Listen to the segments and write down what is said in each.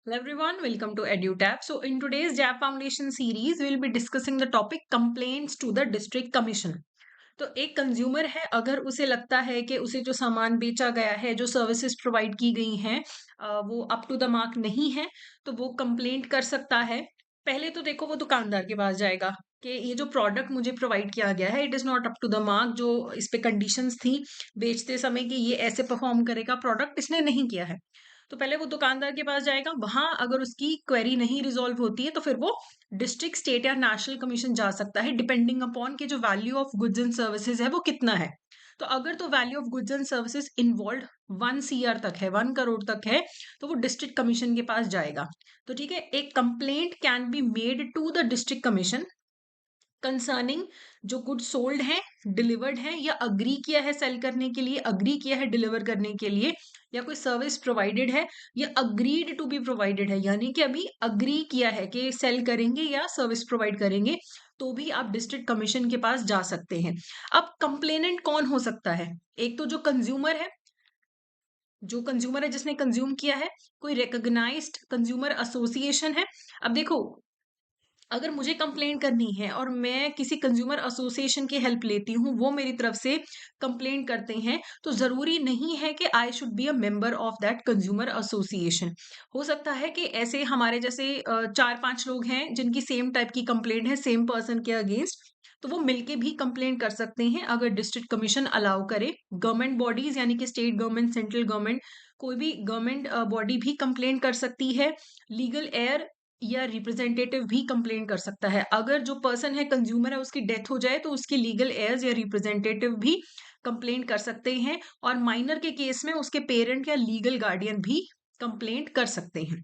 Hello everyone, welcome to EduTap. So in today's JAP Foundation series, we will be discussing the topic complaints to the District Commission. तो एक consumer है, अगर उसे लगता है कि उसे जो सामान बेचा गया है, जो सर्विसेज प्रोवाइड की गई हैं, वो अप टू द मार्क नहीं है, तो वो कंप्लेंट कर सकता है। पहले तो देखो वो दुकानदार के पास जाएगा कि ये जो प्रोडक्ट मुझे प्रोवाइड किया गया है, it is not up to the mark. जो इस पे कंडीशंस थी बेचते समय कि ये ऐसे परफॉर्म करेगा, प्रोडक्ट इसने नहीं किया है। तो पहले वो दुकानदार के पास जाएगा, वहां अगर उसकी क्वेरी नहीं रिजॉल्व होती है तो फिर वो डिस्ट्रिक्ट, स्टेट या नेशनल कमीशन जा सकता है, डिपेंडिंग अपॉन कि जो value of goods and services है वो कितना है। तो अगर तो value of goods and services involve 1 CR तक है, 1 करोड़ तक है, तो वो डिस्ट्रिक्ट कमीशन के पास जाएगा। तो ठीक है, एक complaint can be made to the district commission concerning जो गुड सोल्ड है, डिलीवर्ड है, या अग्री किया है सेल करने के लिए, अग्री किया है डिलीवर करने के लिए, या कोई सर्विस प्रोवाइडेड है या अग्रीड टू बी प्रोवाइडेड है, यानी कि अभी अग्री किया है कि सेल करेंगे या सर्विस प्रोवाइड करेंगे, तो भी आप डिस्ट्रिक्ट कमीशन के पास जा सकते हैं। अब कंप्लेनेंट कौन हो सकता है? एक तो जो कंज्यूमर है, जो कंज्यूमर है जिसने कंज्यूम किया है, कोई रिकॉग्नाइज्ड कंज्यूमर एसोसिएशन है। अब देखो, अगर मुझे कंप्लेंट करनी है और मैं किसी कंज्यूमर एसोसिएशन की हेल्प लेती हूँ, वो मेरी तरफ से कंप्लेंट करते हैं, तो ज़रूरी नहीं है कि I should be a member of that consumer association. हो सकता है कि ऐसे हमारे जैसे 4-5 लोग हैं जिनकी सेम टाइप की कंप्लेंट है सेम पर्सन के अगेंस्ट, तो वो मिलके भी कंप्लेंट कर सकते हैं अगर डिस्ट्रिक्ट कमीशन अलाउ करे। गवर्नमेंट बॉडीज यानी कि स्टेट गवर्नमेंट, सेंट्रल गवर्नमेंट, कोई भी गवर्नमेंट बॉडी भी कंप्लेंट कर सकती है। लीगल एयर या रिप्रेजेंटेटिव भी कंप्लेन कर सकता है। अगर जो पर्सन है, कंज्यूमर है, उसकी डेथ हो जाए तो उसके लीगल एयर्स या रिप्रेजेंटेटिव भी कंप्लेंट कर सकते हैं, और माइनर के केस में उसके पेरेंट या लीगल गार्डियन भी कंप्लेंट कर सकते हैं।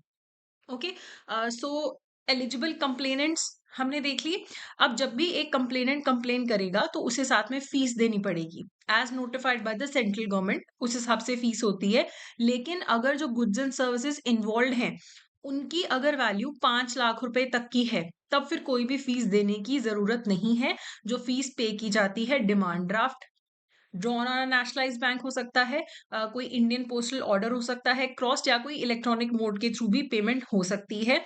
ओके, सो एलिजिबल कंप्लेनेंट्स हमने देख लिए। अब जब भी एक कंप्लेनेंट कंप्लेन करेगा तो उसे साथ में फीस देनी पड़ेगी, as notified by the central government, उस हिसाब से फीस होती है। लेकिन अगर जो गुड्स एंड सर्विसेज इन्वॉल्व हैं, उनकी अगर वैल्यू 5 लाख रुपए तक की है, तब फिर कोई भी फीस देने की जरूरत नहीं है। जो फीस पे की जाती है, demand draft, drawn on nationalised bank हो सकता है, कोई इंडियन पोस्टल ऑर्डर हो सकता है, क्रॉस, या कोई इलेक्ट्रॉनिक मोड के थ्रू भी पेमेंट हो सकती है।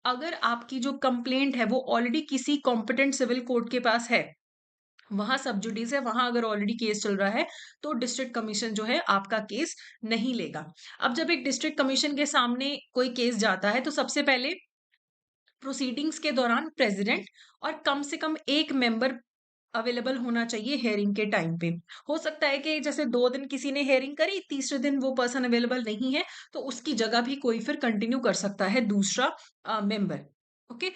अगर आपकी जो कंप्लेंट है वो ऑलरेडी किसी कॉम्पिटेंट सिविल कोर्ट के पास है, वहां सब जुडिस है, वहां अगर ऑलरेडी केस चल रहा है, तो डिस्ट्रिक्ट कमीशन जो है आपका केस नहीं लेगा। अब जब एक डिस्ट्रिक्ट कमीशन के सामने कोई केस जाता है, तो सबसे पहले प्रोसीडिंग्स के दौरान प्रेसिडेंट और कम से कम एक मेंबर अवेलेबल होना चाहिए हेयरिंग के टाइम पे। हो सकता है कि जैसे 2 दिन किसी ने हेयरिंग करी, तीसरे दिन वो पर्सन अवेलेबल नहीं है, तो उसकी जगह भी कोई फिर कंटिन्यू कर सकता है, दूसरा मेंबर। ओके,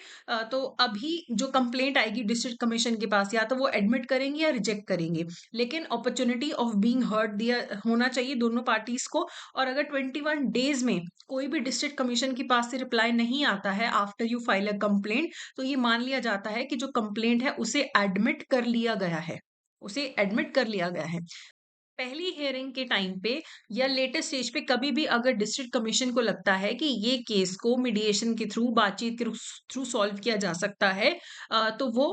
तो अभी जो कंप्लेंट आएगी डिस्ट्रिक्ट कमीशन के पास, या तो वो एडमिट करेंगे या रिजेक्ट करेंगे, लेकिन अपॉर्चुनिटी ऑफ बीइंग हर्ड दिया होना चाहिए दोनों पार्टीज को। और अगर 21 डेज में कोई भी डिस्ट्रिक्ट कमीशन के पास से रिप्लाई नहीं आता है after you file a complaint, तो ये मान लिया जाता है कि जो कंप्लेंट है उसे एडमिट कर लिया गया है, उसे एडमिट कर लिया गया है। पहली हियरिंग के टाइम पे या लेटेस्ट स्टेज पे कभी भी अगर डिस्ट्रिक्ट कमीशन को लगता है कि ये केस को मीडिएशन के थ्रू, बातचीत के थ्रू सॉल्व किया जा सकता है, तो वो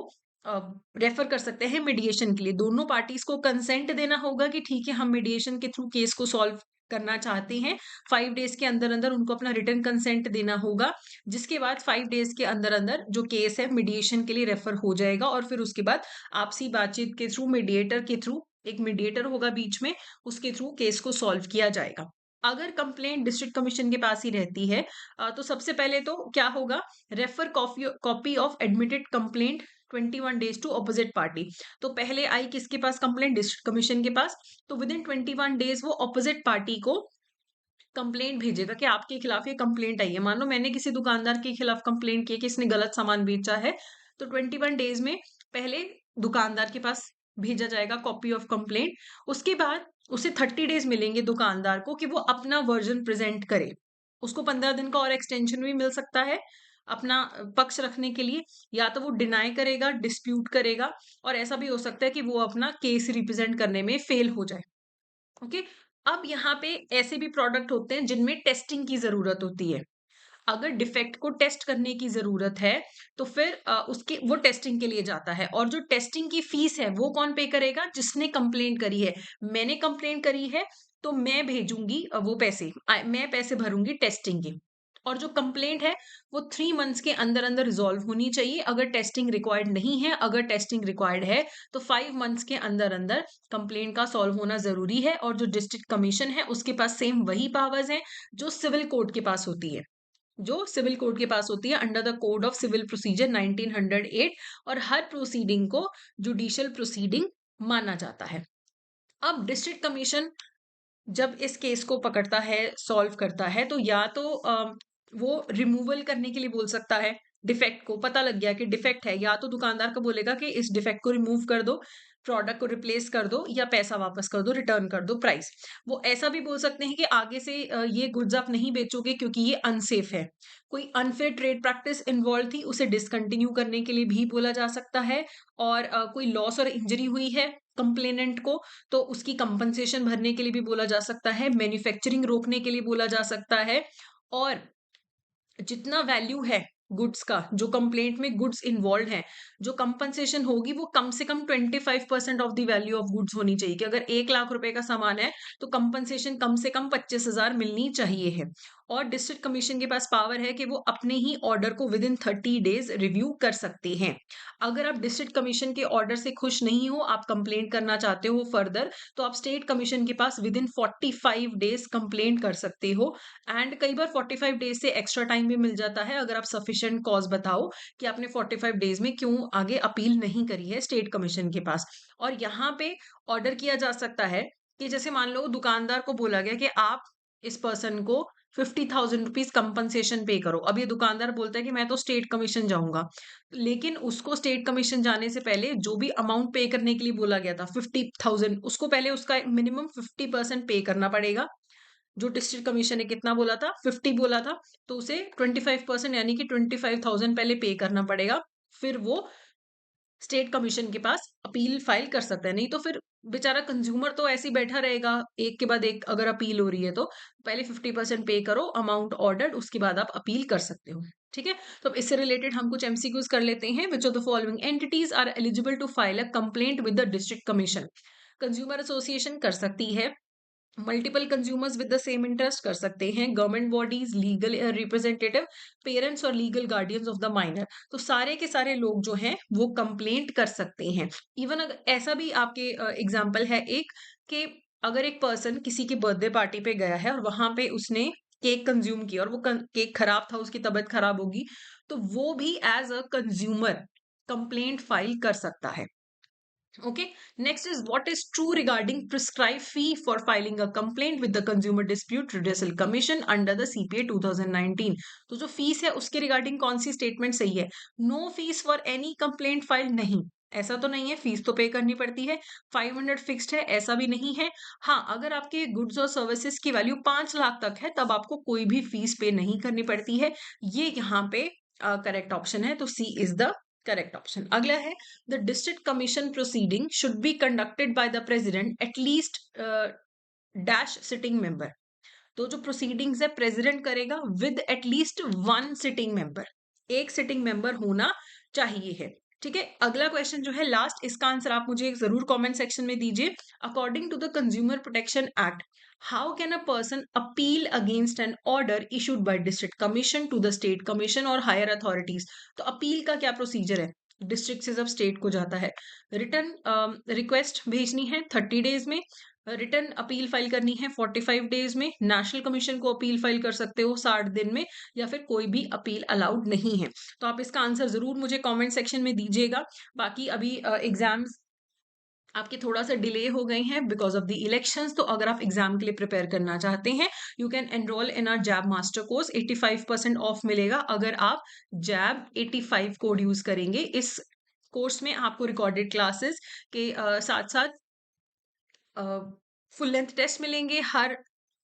रेफर कर सकते हैं मीडिएशन के लिए। दोनों पार्टीज को कंसेंट देना होगा कि ठीक है, हम मीडिएशन के थ्रू केस को सॉल्व करना चाहते हैं। 5 डेज के अंदर अंदर उनको अपना रिटर्न कंसेंट देना होगा, जिसके बाद 5 डेज के अंदर अंदर जो केस है मीडिएशन के लिए रेफर हो जाएगा, और फिर उसके बाद आपसी बातचीत के थ्रू, मीडिएटर के थ्रू, एक मीडिएटर होगा बीच में, उसके थ्रू केस को सॉल्व किया जाएगा। अगर कंप्लेंट डिस्ट्रिक्ट कमीशन के पास ही रहती है, तो सबसे पहले तो क्या होगा, refer copy of admitted complaint 21 days to opposite party. तो पहले आई किसके पास कंप्लेंट? डिस्ट्रिक्ट कमीशन के पास। तो विद इन 21 डेज वो ऑपोजिट पार्टी को कंप्लेंट भेजेगा कि आपके खिलाफ ये कंप्लेंट आई है। मान लो मैंने किसी दुकानदार के खिलाफ कंप्लेंट की कि इसने गलत सामान बेचा है, तो 21 डेज में पहले दुकानदार के पास भेजा जाएगा कॉपी ऑफ कंप्लेंट। उसके बाद उसे 30 डेज मिलेंगे दुकानदार को कि वो अपना वर्जन प्रेजेंट करे। उसको 15 दिन का और एक्सटेंशन भी मिल सकता है अपना पक्ष रखने के लिए, या तो वो डिनाई करेगा, डिस्प्यूट करेगा, और ऐसा भी हो सकता है कि वो अपना केस रिप्रेजेंट करने में फेल हो जाए। ओके, अब यहाँ पे ऐसे भी प्रोडक्ट होते हैं जिनमें टेस्टिंग की जरूरत होती है। अगर डिफेक्ट को टेस्ट करने की जरूरत है, तो फिर उसके वो टेस्टिंग के लिए जाता है, और जो टेस्टिंग की फीस है वो कौन पे करेगा? जिसने कंप्लेंट करी है। मैंने कंप्लेंट करी है, तो मैं भेजूंगी वो पैसे, मैं पैसे भरूंगी टेस्टिंग के। और जो कंप्लेंट है वो 3 मंथ्स के अंदर अंदर रिजॉल्व होनी चाहिए। अगर टेस्टिंग रिक्वायर्ड नहीं है, अगर टेस्टिंग रिक्वायर्ड है तो 5 मंथ्स के अंदर अंदर कंप्लेंट का सॉल्व होना जरूरी है। और जो डिस्ट्रिक्ट कमीशन है उसके पास सेम वही पावर्स हैं जो सिविल कोर्ट के पास होती है, जो सिविल कोर्ट के पास होती है under the code of civil procedure 1908। और हर प्रोसीडिंग को जुडिशियल प्रोसीडिंग माना जाता है। अब डिस्ट्रिक्ट कमीशन जब इस केस को पकड़ता है, सॉल्व करता है, तो या तो वो रिमूवल करने के लिए बोल सकता है। डिफेक्ट को पता लग गया कि डिफेक्ट है, या तो दुकानदार को बोलेगा कि इस डिफेक्ट को रिमूव कर दो, प्रोडक्ट को रिप्लेस कर दो, या पैसा वापस कर दो, रिटर्न कर दो प्राइस। वो ऐसा भी बोल सकते हैं कि आगे से ये गुड्स आप नहीं बेचोगे क्योंकि ये अनसेफ है। कोई अनफेयर ट्रेड प्रैक्टिस इन्वॉल्व थी, उसे डिसकंटिन्यू करने के लिए भी बोला जा सकता है। और कोई लॉस और इंजरी हुई है कंप्लेनेंट को, तो उसकी कंपनसेशन भरने के लिए भी बोला जा सकता है। मैन्युफैक्चरिंग रोकने के लिए बोला जा सकता है। और जितना वैल्यू है गुड्स का, जो कंप्लेंट में गुड्स इन्वॉल्व हैं, जो कंपनसेशन होगी वो कम से कम 25% of the value of goods होनी चाहिए। कि अगर 1 लाख रुपए का सामान है तो कंपनसेशन कम से कम 25,000 मिलनी चाहिए है। और डिस्ट्रिक्ट कमीशन के पास पावर है कि वो अपने ही ऑर्डर को विद इन 30 डेज रिव्यू कर सकते हैं। अगर आप डिस्ट्रिक्ट कमीशन के ऑर्डर से खुश नहीं हो, आप कंप्लेंट करना चाहते हो फर्दर, तो आप स्टेट कमीशन के पास विद इन 45 डेज कंप्लेंट कर सकते हो। एंड कई बार 45 डेज से एक्स्ट्रा टाइम भी मिल जाता है अगर आप सफिशिएंट कॉज बताओ कि आपने 45 डेज में क्यों आगे अपील नहीं करी है स्टेट कमीशन के पास। और यहाँ पे ऑर्डर किया जा सकता है कि जैसे मान लो दुकानदार को बोला गया कि आप इस पर्सन को 50,000 रुपीज कंपनसेशन पे करो। अब ये दुकानदार बोलता है कि मैं तो स्टेट कमीशन जाऊंगा, लेकिन उसको स्टेट कमीशन जाने से पहले जो भी अमाउंट पे करने के लिए बोला गया था 50,000, उसको पहले उसका मिनिमम 50% पे करना पड़ेगा। जो डिस्ट्रिक्ट कमीशन ने कितना बोला था, 50 बोला था, तो उसे 25% यानी कि 25,000 पहले पे करना पड़ेगा। फिर वो स्टेट कमीशन के पास अपील फाइल कर सकता है। नहीं तो फिर बेचारा कंज्यूमर तो ऐसे ही बैठा रहेगा, एक के बाद एक अगर अपील हो रही है तो पहले 50% पे करो अमाउंट ऑर्डर्ड, उसके बाद आप अपील कर सकते हो। ठीक है, तो अब इससे रिलेटेड हम कुछ एमसीक्यूज कर लेते हैं। Which of the following entities are eligible to file a complaint with the district commission? Consumer association कर सकती है, multiple consumers with the same interest कर सकते हैं, government bodies, legal representative, parents और legal guardians of the minor. तो सारे के सारे लोग जो हैं वो कंप्लेंट कर सकते हैं। इवन अगर ऐसा भी आपके एग्जांपल है एक, कि अगर एक पर्सन किसी की बर्थडे पार्टी पे गया है और वहां पे उसने केक कंज्यूम किया और वो केक खराब था, उसकी तबीयत खराब होगी, तो वो भी as a consumer complaint file कर सकता है। Okay. Next is what is true regarding prescribed fee for filing a complaint with the Consumer Dispute Redressal Commission under the CPA 2019. तो जो फीस है उसके रिगार्डिंग कौन सी स्टेटमेंट सही है? No fees for any complaint file, नहीं, ऐसा तो नहीं है, फीस तो पे करनी पड़ती है। 500 फिक्स्ड है, ऐसा भी नहीं है। हाँ, अगर आपके गुड्स और सर्विसेज की वैल्यू 5 लाख तक है तब आपको कोई भी फीस पे नहीं करनी पड़ती है। ये यहाँ पे करेक्ट ऑप्शन है, तो सी इज द करेक्ट ऑप्शन। अगला है, the district commission proceeding should be conducted by the president at least dash sitting member. तो जो प्रोसीडिंग्स है प्रेसिडेंट करेगा विद एटलीस्ट 1 सिटिंग मेंबर, एक सिटिंग मेंबर होना चाहिए है। ठीक है, अगला क्वेश्चन जो है लास्ट, इसका आंसर आप मुझे जरूर कमेंट सेक्शन में दीजिए। According to the consumer protection act, how can a person appeal against an order issued by district commission to the state commission और हायर अथॉरिटीज? तो अपील का क्या प्रोसीजर है? डिस्ट्रिक्ट से जब स्टेट को जाता है, रिटर्न रिक्वेस्ट भेजनी है 30 डेज में, रिटर्न अपील फाइल करनी है 45 डेज में, नेशनल कमीशन को अपील फाइल कर सकते हो 60 दिन में, या फिर कोई भी अपील अलाउड नहीं है। तो आप इसका आंसर जरूर मुझे कमेंट सेक्शन में दीजिएगा। बाकी अभी एग्जाम्स आपके थोड़ा सा डिले हो गए हैं बिकॉज ऑफ द इलेक्शंस, तो अगर आप एग्जाम के लिए प्रिपेयर करना चाहते हैं, you can enroll in our JAIIB master course. 85% ऑफ मिलेगा अगर आप जैब 85 कोड यूज करेंगे। इस कोर्स में आपको रिकॉर्डेड क्लासेस के साथ साथ फुल लेंथ टेस्ट मिलेंगे, हर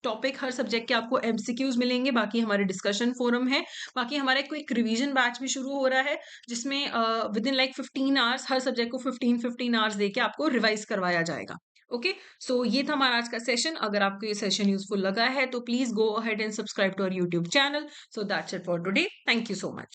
टॉपिक हर सब्जेक्ट के आपको एमसीक्यूज मिलेंगे। बाकी हमारे डिस्कशन फोरम है, बाकी हमारा एक क्विक रिवीजन बैच भी शुरू हो रहा है जिसमें with in like 15 hours her subject को 15 आवर्स देके आपको रिवाइज करवाया जाएगा। ओके, सो ये था हमारा आज का सेशन। अगर आपको ये सेशन यूजफुल लगा है तो please go ahead and subscribe to our YouTube channel. So that's it for today, thank you so much.